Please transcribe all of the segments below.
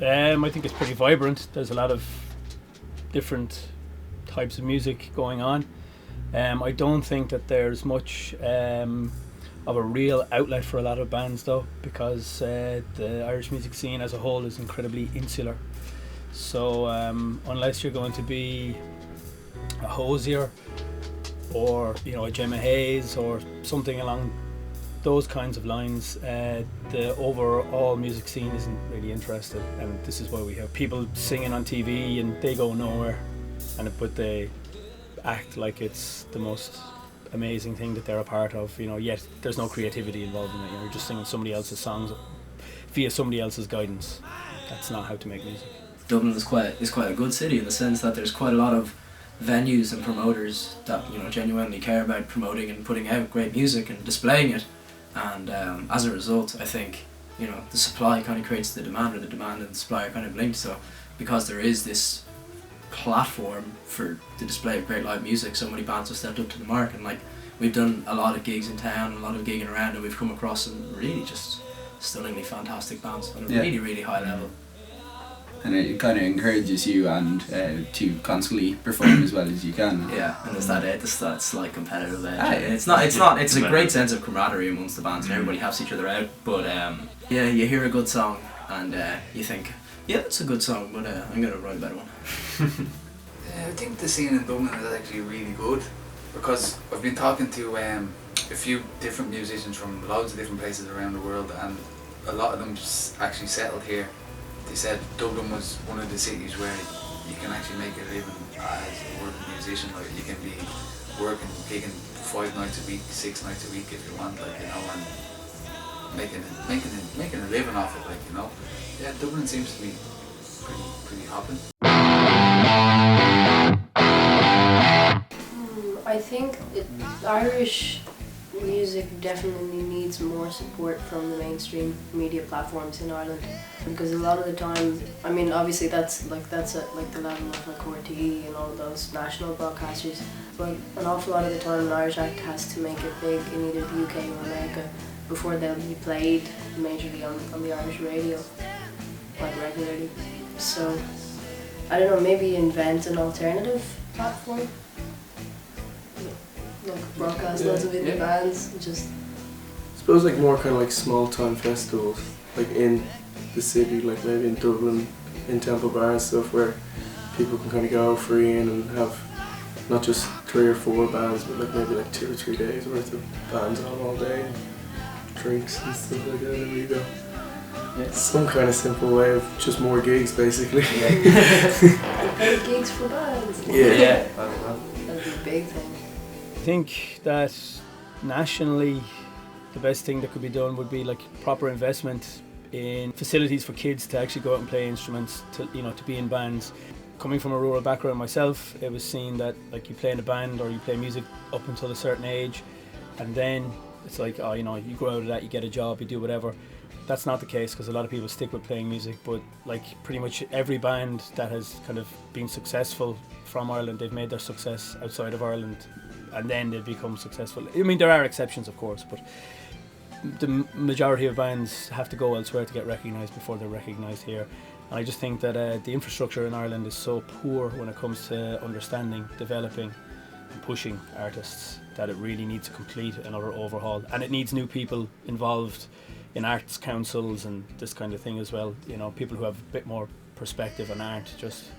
I think it's pretty vibrant. There's a lot of different types of music going on. I don't think that there's much of a real outlet for a lot of bands though, because the Irish music scene as a whole is incredibly insular. So unless you're going to be a Hosier or a Gemma Hayes or something along those kinds of lines, the overall music scene isn't really interested, and this is why we have people singing on TV and they go nowhere, but they act like it's the most amazing thing that they're a part of, yet there's no creativity involved in it. You're just singing somebody else's songs via somebody else's guidance. That's not how to make music. Dublin is quite a good city in the sense that there's quite a lot of venues and promoters that genuinely care about promoting and putting out great music and displaying it, and as a result I think the supply kind of creates the demand, or the demand and the supply are kind of linked. So because there is this platform for the display of great live music, so many bands have stepped up to the mark, and we've done a lot of gigs in town, a lot of gigging around, and we've come across some really just stunningly fantastic bands on a really, really high level. And it kind of encourages you and to constantly perform as well as you can. Yeah, and there's that slight competitive edge. It's a great sense of camaraderie amongst the bands, and everybody helps each other out. But you hear a good song and you think, yeah, that's a good song, but I'm gonna write a better one. I think the scene in Dublin is actually really good, because I've been talking to a few different musicians from loads of different places around the world, and a lot of them just actually settled here. They said Dublin was one of the cities where you can actually make a living as a working musician. Like, you can be working, gigging 5 nights a week, 6 nights a week if you want, and making a living off it, Yeah, Dublin seems to be pretty hopping. I think Irish music definitely needs more support from the mainstream media platforms in Ireland, because a lot of the time, obviously that's at the level of RTE and all of those national broadcasters, but an awful lot of the time an Irish act has to make it big in either the UK or America before they'll be played majorly on the Irish radio quite regularly. So I don't know, maybe invent an alternative platform, broadcast loads of indie bands, just... I suppose more kind of small town festivals, in the city, maybe in Dublin, in Temple Bar and stuff, where people can kind of go free in and have not just 3 or 4 bands, but maybe 2 or 3 days worth of bands on all day, and drinks and stuff like that, and we go. Yeah. Some kind of simple way of just more gigs, basically. Paid gigs for bands. Yeah. That'd be a big thing. I think that nationally the best thing that could be done would be proper investment in facilities for kids to actually go out and play instruments, to be in bands. Coming from a rural background myself, it was seen that you play in a band or you play music up until a certain age, and then it's you grow out of that, you get a job, you do whatever. That's not the case, because a lot of people stick with playing music, but pretty much every band that has kind of been successful from Ireland, they've made their success outside of Ireland, and then they become successful. There are exceptions, of course, but the majority of bands have to go elsewhere to get recognised before they're recognised here. And I just think that the infrastructure in Ireland is so poor when it comes to understanding, developing and pushing artists, that it really needs to complete another overhaul, and it needs new people involved in arts councils and this kind of thing as well. People who have a bit more perspective and aren't just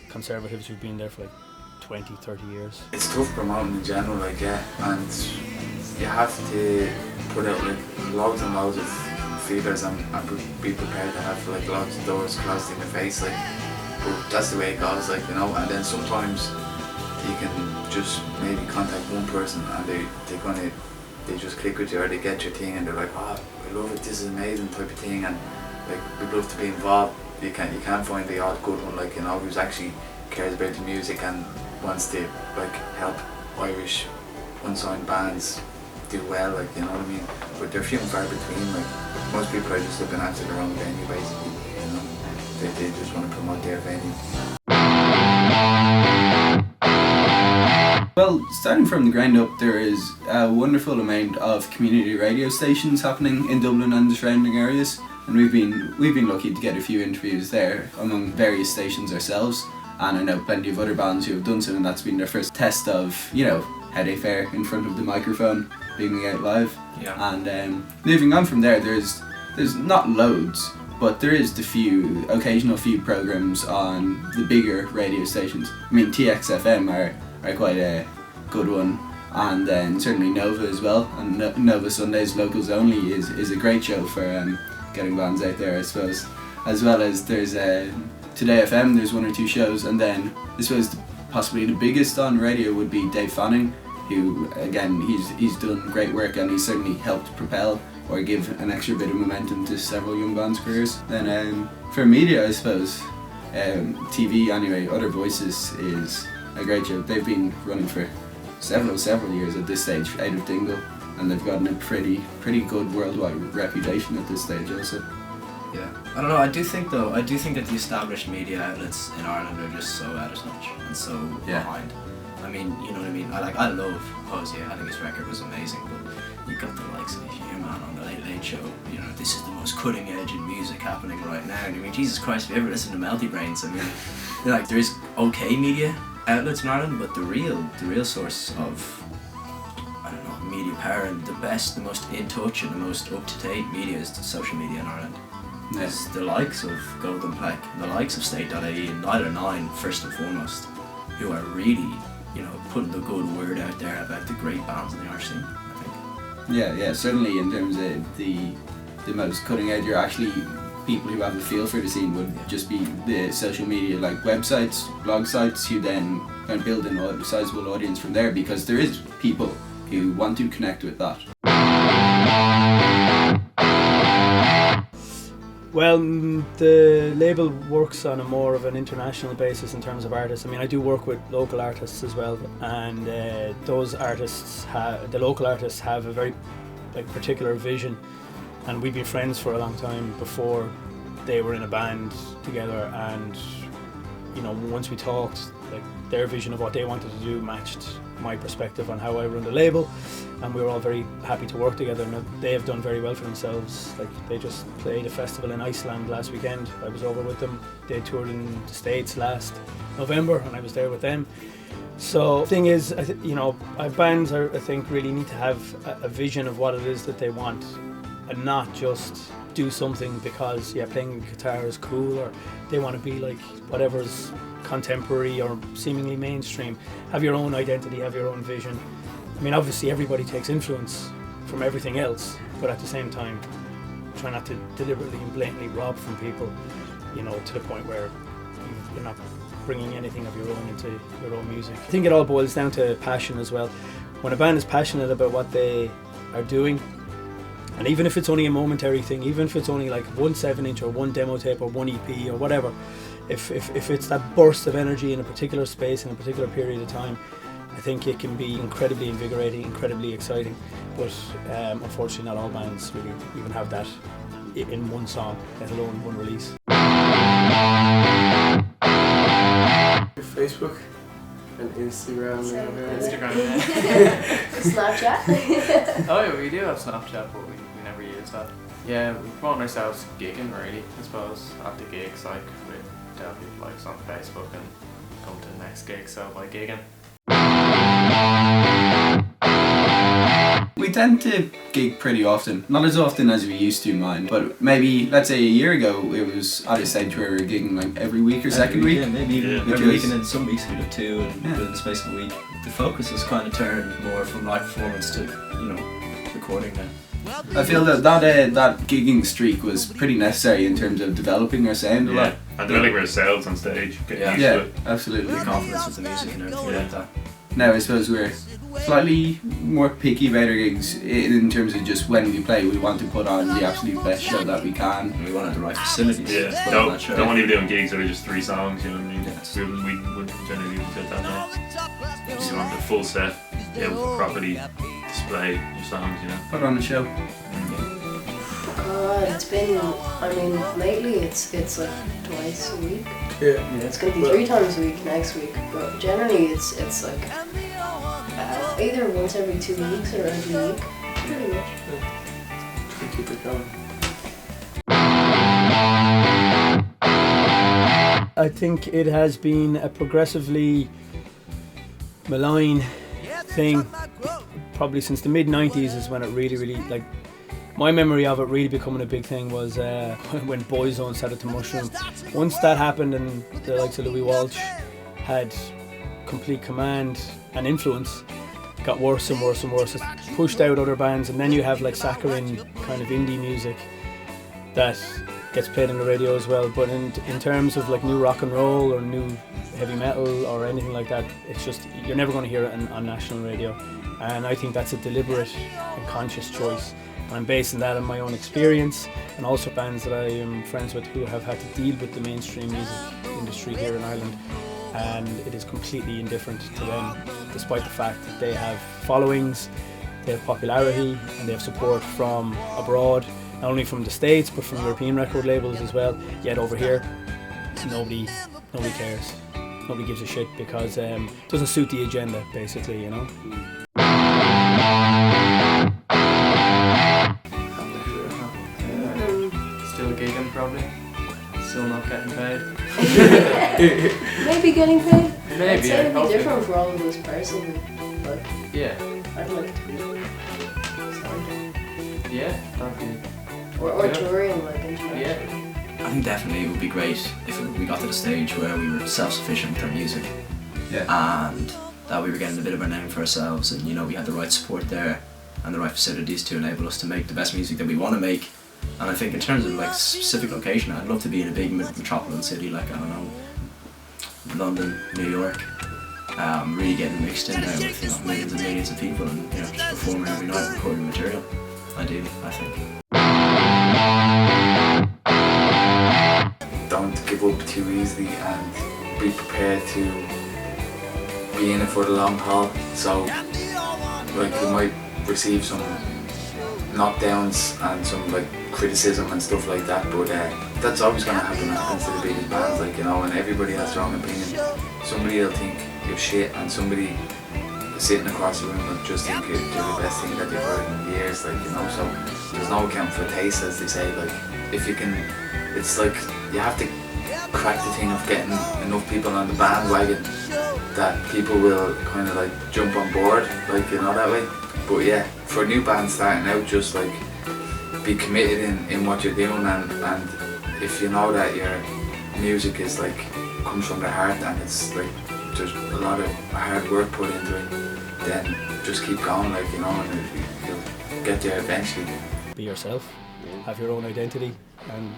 conservatives who've been there for 20, 30 years. It's tough promoting in general, and you have to put out loads and loads of feelers and be prepared to have loads of doors closed in your face, but that's the way it goes, and then sometimes you can just maybe contact one person and they just click with you, or they get your thing and they're like, oh, I love it, this is amazing type of thing, and we'd love to be involved. You can't find the odd good one, who's actually cares about the music and wants to help Irish unsigned bands do well, you know what I mean? But they're few and far between. Most people are just looking after their own venue, basically. They just want to promote their venue. Well, starting from the ground up, there is a wonderful amount of community radio stations happening in Dublin and the surrounding areas. and we've been lucky to get a few interviews there among various stations ourselves, and I know plenty of other bands who have done so, and that's been their first test of, you know, how they fare in front of the microphone, beaming out live. Yeah. And moving on from there, there's not loads, but there is the occasional few programs on the bigger radio stations. I mean, TXFM are quite a good one, and then certainly Nova as well, and Nova Sundays Locals Only is a great show for getting bands out there, I suppose. As well as there's Today FM, there's one or two shows, and then I suppose possibly the biggest on radio would be Dave Fanning, who again he's done great work, and he's certainly helped propel or give an extra bit of momentum to several young bands' careers. Then for media, I suppose, TV anyway, Other Voices is a great show. They've been running for several years at this stage out of Dingle, and they've gotten a pretty good worldwide reputation at this stage also. Yeah, I don't know. I do think that the established media outlets in Ireland are just so out of touch and so behind. I mean, you know what I mean. I love Posey. I think his record was amazing, but you got the likes of your man on the Late Late Show. You know, this is the most cutting edge in music happening right now. And I mean, Jesus Christ, if you ever listen to Melty Brains, I mean, like there is okay media outlets in Ireland, but the real source of, I don't know, media power and the best, the most in touch and the most up to date media is the social media in Ireland. There's the likes of Golden Pleck, the likes of State.ie and Night 9 first and foremost, who are really, you know, putting the good word out there about the great bands in the Irish scene, I think. Yeah, certainly in terms of the most cutting edge, you're actually people who have a feel for the scene would just be the social media, like websites, blog sites, who then kind of build a sizable audience from there, because there is people who want to connect with that. Well, the label works on a more of an international basis in terms of artists. I mean, I do work with local artists as well, and those artists, the local artists, have a very particular vision, and we've been friends for a long time before they were in a band together, and you know, once we talked, like their vision of what they wanted to do matched my perspective on how I run the label, and we were all very happy to work together, and they have done very well for themselves. Like, they just played a festival in Iceland last weekend. I was over with them. They toured in the States last November, and I was there with them. So the thing is, bands I think really need to have a vision of what it is that they want, and not just do something because playing guitar is cool, or they want to be like whatever's contemporary or seemingly mainstream. Have your own identity, have your own vision. I mean, obviously everybody takes influence from everything else, but at the same time try not to deliberately and blatantly rob from people, you know, to the point where you're not bringing anything of your own into your own music. I think it all boils down to passion as well. When a band is passionate about what they are doing, and even if it's only a momentary thing, even if it's only like 1 7-inch or 1 demo tape or 1 EP or whatever, if it's that burst of energy in a particular space in a particular period of time, I think it can be incredibly invigorating, incredibly exciting. But unfortunately not all bands really even have that in one song, let alone one release. Facebook and Instagram. Snapchat? Oh yeah, we do have Snapchat, but we never use that. Yeah, we promote ourselves gigging really, I suppose, at the gigs, like we tell people like on Facebook and come to the next gig, so by gigging. We tend to gig pretty often, not as often as we used to, mind, but maybe, let's say a year ago, it was at a stage where we were gigging like every week or second week. Yeah, maybe even every week, and then some weeks we do 2 and within the space of a week. The focus has kind of turned more from live performance to, you know, recording now. I feel that gigging streak was pretty necessary in terms of developing our sound a lot. And developing ourselves on stage, getting used to it. Absolutely. The confidence with the music and everything like that. Now I suppose we're slightly more picky about our gigs in terms of just when we play. We want to put on the absolute best show that we can. And we wanted the right facilities. Yeah, don't want to be doing gigs that are just 3 songs, you know what I mean? We would generally do that now. You want the full set, be able to properly display your songs, you know. Put on a show. It's been, I mean, lately it's like twice a week. Yeah. It's going to be 3 times a week next week, but generally it's like either once every 2 weeks or every week, pretty much. Keep it going. I think it has been a progressively malign thing probably since the mid-90s is when it really like, my memory of it really becoming a big thing was when Boyzone started to mushroom. Once that happened and the likes of Louis Walsh had complete command and influence, it got worse and worse and worse. It pushed out other bands, and then you have like saccharine kind of indie music that gets played on the radio as well. But in terms of like new rock and roll or new heavy metal or anything like that, it's just, you're never going to hear it on national radio. And I think that's a deliberate and conscious choice. I'm basing that on my own experience and also bands that I am friends with who have had to deal with the mainstream music industry here in Ireland, and it is completely indifferent to them, despite the fact that they have followings, they have popularity, and they have support from abroad, not only from the States but from European record labels as well. Yet over here, nobody cares. Nobody gives a shit because it doesn't suit the agenda, basically, you know. Still gigging probably. Still not getting paid. Maybe getting paid. Maybe, I'd say it'd be hopefully. different for all of us personally, but Yeah, I'd like to be signed. yeah, that'd be. Or Yeah. touring like internationally. Yeah. I think definitely it would be great if we got to the stage where we were self-sufficient with our music, and that we were getting a bit of a name for ourselves, and you know, we had the right support there and the right facilities to enable us to make the best music that we want to make. And I think in terms of like specific location, I'd love to be in a big metropolitan city like, I don't know, London, New York, really getting mixed in there with, you know, millions and millions of people, and you know, just performing every night, recording material. Ideally, I think. Don't give up too easily and be prepared to be in it for the long haul. So, like, you might receive some knockdowns and some like criticism and stuff like that, but that's always going to happen. It happens to the biggest bands, like, you know, and everybody has their own opinion. Somebody will think you're shit, and somebody sitting across the room will just think you're the best thing that they've heard in years, like, you know. So there's no account for taste, as they say. Like, if you can, it's like you have to crack the thing of getting enough people on the bandwagon that people will kind of like jump on board, like, you know, that way. But yeah, for a new band starting out, just like be committed in what you're doing, and if you know that your music is like comes from the heart and it's like there's a lot of hard work put into it, then just keep going, like, you know, and you'll get there eventually. Be yourself, have your own identity, and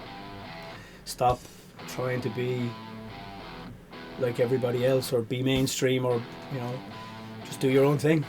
stop trying to be like everybody else or be mainstream, or, you know, just do your own thing.